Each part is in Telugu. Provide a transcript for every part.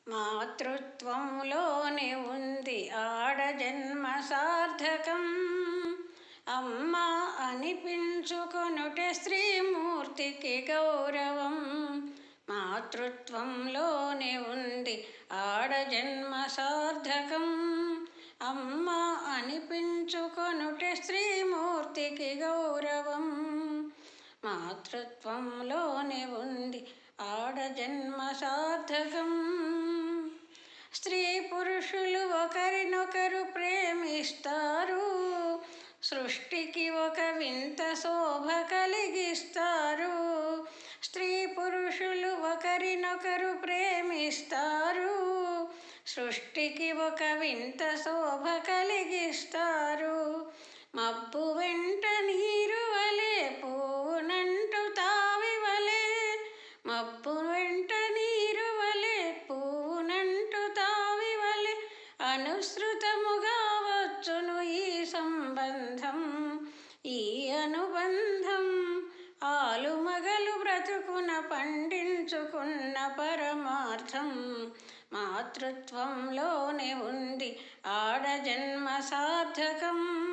మాతృత్వంలోనే ఉంది ఆడజన్మ సార్థకం. అమ్మ అనిపించుకొనుటే స్త్రీమూర్తికి గౌరవం. మాతృత్వంలోనే ఉంది ఆడజన్మ సార్థకం. అమ్మ అనిపించుకొనుటే స్త్రీమూర్తికి గౌరవం. మాతృత్వంలోనే ఉంది ఆడజన్మ సార్థకం. స్త్రీ పురుషులు ఒకరినొకరు ప్రేమిస్తారు, సృష్టికి ఒక వింత శోభ కలిగిస్తారు. స్త్రీ పురుషులు ఒకరినొకరు ప్రేమిస్తారు, సృష్టికి ఒక వింత శోభ కలిగిస్తారు. మబ్బు వెంట నీరు వలె పువ్వునంటు తావి వలె, మబ్బు వెంట నీరు వలె పువ్వునంటు తావి వలె అనుసృతముగా వచ్చును ఈ సంబంధం, ఈ అనుబంధం. ఆలుమగలు బ్రతుకున పండించుకున్న పరమార్థం. మాతృత్వంలోనే ఉంది ఆడజన్మ సార్థకం.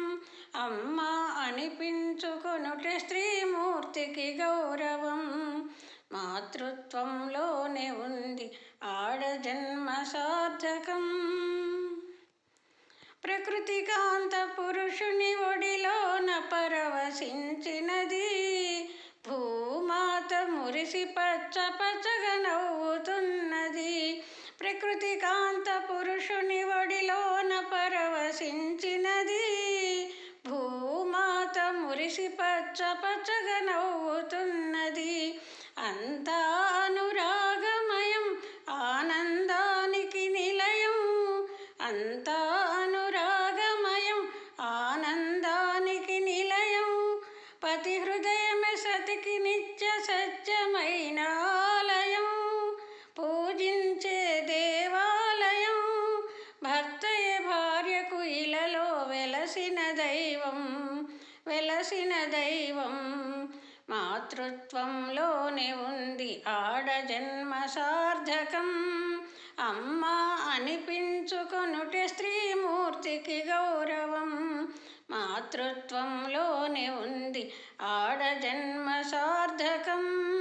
అమ్మ అనిపించుకొనుటే స్త్రీమూర్తికి గౌరవం. మాతృత్వంలోనే ఉంది ఆడజన్మ సార్థకం. ప్రకృతి కాంత పురుషుని ఒడిలోన పరవశించినది, భూమాత మురిసి పచ్చ పచ్చగా నవ్వుతున్నది. ప్రకృతి కాంత పురుషుని ఒడిలోన పరవశించినది, భూమాత మురిసి పచ్చ పచ్చగా నవ్వుతున్నది. అంతా అనురాగమయం, ఆనందానికి నిలయం. అంతా అనురాగమయం, ఆనందానికి నిలయం. పతి హృదయమే సతికి నిత్య సత్యమైన ఆలయం, పూజించే దేవాలయం. భర్తయే భార్యకు ఇలలో వెలసిన దైవం, వెలసిన దైవం. మాతృత్వంలోనే ఉంది ఆడజన్మ సార్థకం. అమ్మ అనిపించుకొనుటే స్త్రీమూర్తికి గౌరవం. మాతృత్వంలోనే ఉంది ఆడజన్మ సార్థకం.